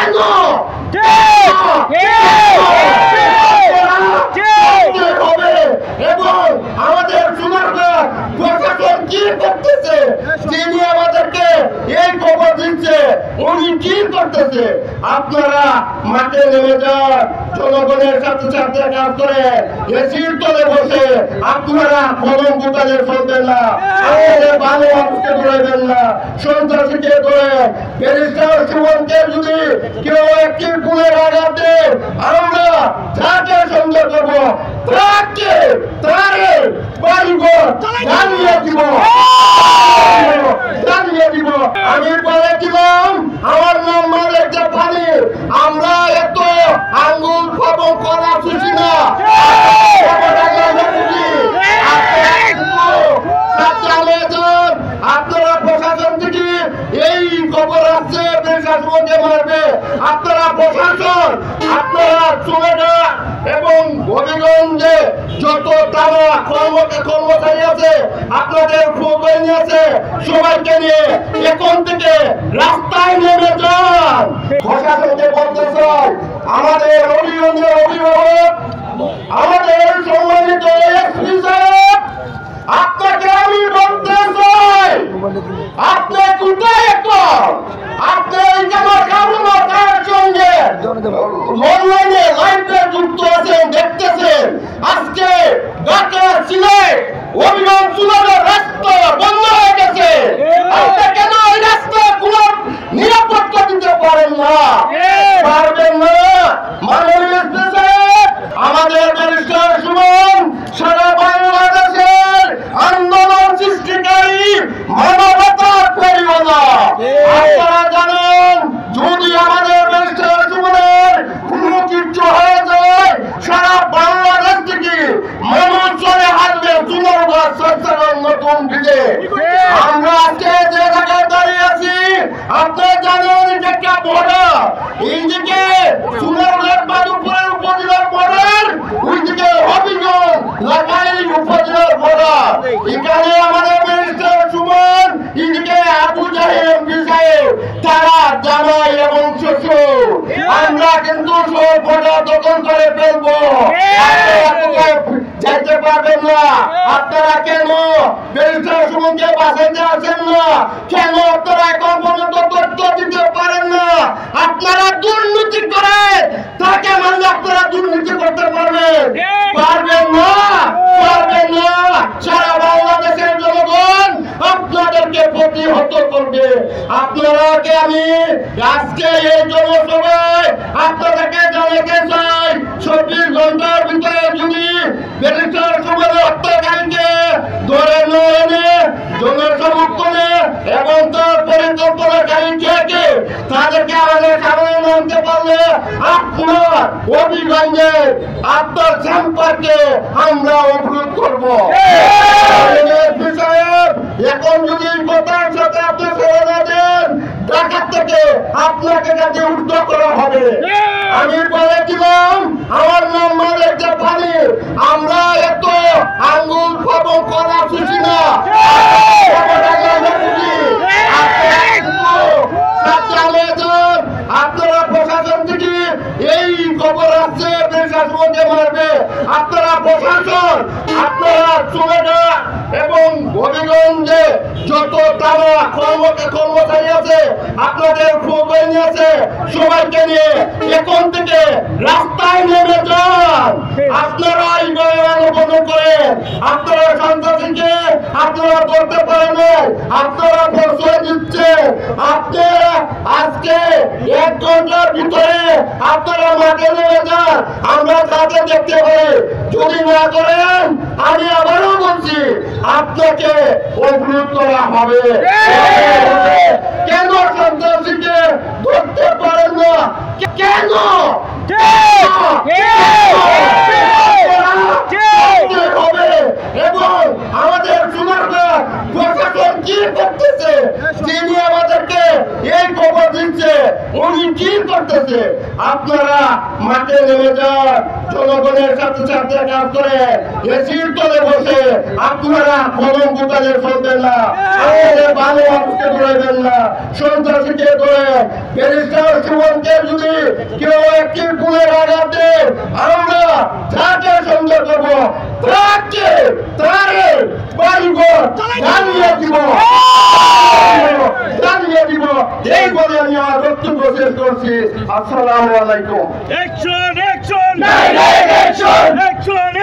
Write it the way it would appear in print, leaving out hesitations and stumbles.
কেন হবে এবং আমাদের সুনারগঞ্জ প্রশাসন কি করতেছে? যিনি আমাদেরকে এই খবর দিচ্ছে উনি কি করতেছে? আপনারা মাঠে নেমে যান, জনগণের সাথে সাথে কাজ করে এসির তলে বসে আপনারা কলম গোটালে চলবেন না, আমাদের ভালো মানুষকে ধরবেন না, সন্ত্রাসীকে ধরে ব্যারিস্টার সুমনকে যদি কেউ একটি গুণের আঘাত দেয় আমরা যাকে সন্দেহ করবো তারে বাড়িঘর জ্বালিয়ে দিব। আমি বলেছিলাম আমার নাম মালিক জাপানি, আমরা এত আঙ্গুল পাবো করা খুশি না। আপনারা প্রশাসন থেকে এই খবর আসছে প্রশাসনকে মারবে, আপনারা প্রশাসন আপনারা চলে যান এবং হবিগঞ্জে যত তারা কর্মচারী আছে আপনাদের প্রয়োজনীয় আছে সবাইকে নিয়ে এখন থেকে রাস্তায় নেমে যান। প্রশাসনকে বলতে চাই আমাদের হবিগঞ্জের অভিভাবক আমাদের সম্মানিত এসপি সাহেব আপনাকে আমি বলতে চাই আপনি কোথায় এখন? আপনি কার সঙ্গে অনলাইনে লাইভে যুক্ত আছেন, দেখতেছেন আজকে ঢাকা সিলেট হবিগঞ্জ চুলার রাস্তা বন্ধ হয়ে গেছে। আপনি কেন এই রাস্তা কোনো নিরাপত্তা দিতে পারেন না? পারবেন না। মাননীয় আমাদের ব্যারিস্টার সুমন সারা বাংলাদেশের আন্দোলন সৃষ্টিকারী মানবতার পরিবানা। আপনারা জানেন যদি আমাদের ব্যারিস্টার সুমনের কোনো কিছু হয়ে যায় সারা বাংলাদেশ থেকে মানুষ চলে আসবে চুনারগঞ্জ নতুন দিকে। আমরা আজকে যে জায়গায় দাঁড়িয়ে আছি আপনি জানেন এটা একটা বর্ডার, এইদিকে চুনারগঞ্জ মাধবপুরের উপজেলার বর্ডার, ওইদিকে হবিগঞ্জ লাগাই উপজেলার বর্ডার। এখানে আমাদের ব্যারিস্টার সুমন এইদিকে আবু জাহেদ বিসাহেব তারা জামাই এবং শ্বশুর, আমরা কিন্তু সব বর্ডার দখল করে ফেলবো। যাইতে পারবেন না। আপনারা কেন ব্যারিস্টার সুমনকে বাঁচাইতে আসেন না? কেন আপনারা এখন পর্যন্ত তথ্য দিতে পারেন না? আপনারা দুর্নীতি করে তাকে মানে আপনারা দুর্নীতি করতে পারবেন? পারবেন না, পারবেন না। সারা বাংলাদেশের জনগণ আপনাদেরকে প্রতিহত করবে। আপনারাকে আমি আজকে এই জনসভায় আপনাদেরকে জানাতে চাই 24 ঘন্টার ভিতরে যদি ব্যারিস্টার সুমনের হত্যাকারীকে ধরে না এনে জনসমর্থনে এবং তার পরিকল্পনাকারী কে তাদেরকে আমাদের সামনে আনতে পারলে আপনার হবিগঞ্জে আপনার সম্পর্কে আমরা অবরোধ করবো। এখন যদি কথার সাথে আপনি ফেলে না দেন ঢাকা থেকে আপনাকে কাছে উদ্যোগ করা হবে। আমি বলেছিলাম আমার নাম মালিক জাপানি, আমরা এত আঙ্গুল পাবো করা খুশি না। আপনারা প্রশাসন থেকে এই খবর আসছে প্রশাসনকে মারবে, আপনারা প্রশাসন আপনারা চলে যান এবং হবিগঞ্জে যত তারা কর্মচারী আছে আপনাদের প্রয়োজনীয় আছে সবাইকে নিয়ে এখন থেকে রাস্তায় নেমে যান। আপনারা এইভাবে আন্দোলন করেন, আপনারা সন্ত্রাসীকে আপনারা করতে পারেন, আপনারা প্রশ্রয় দিচ্ছেন। আপনারা আজকে 1 ঘন্টার ভিতরে আপনারা মাঠে নেমে যান, আমরা তাকে দেখতে পারি। যদি না করেন আমি আবারও বলছি আপনাকে অবরোধ করা হবে। কেন সন্ত্রাসীকে ধরতে পারেন না? কেন হবে এবং আমাদের সুনারগঞ্জ প্রশাসন কি করতেছে? যিনি আমাদেরকে এই খবর দিচ্ছে উনি কি করতেছে? আপনারা মাঠে নেমে যান, জনগণের সাথে সাথে কাজ করে এসির তলে বসে আপনারা কলম গোটালে চলবেন না, আমাদের ভালো মানুষকে ধরবেন না, সন্ত্রাসীকে ধরে ব্যারিস্টার সুমনকে যদি জানিয়ে দিব এই বলে আমি আমার বক্তব্য শেষ করছি। আসসালামু আলাইকুম। Action! Action! Action!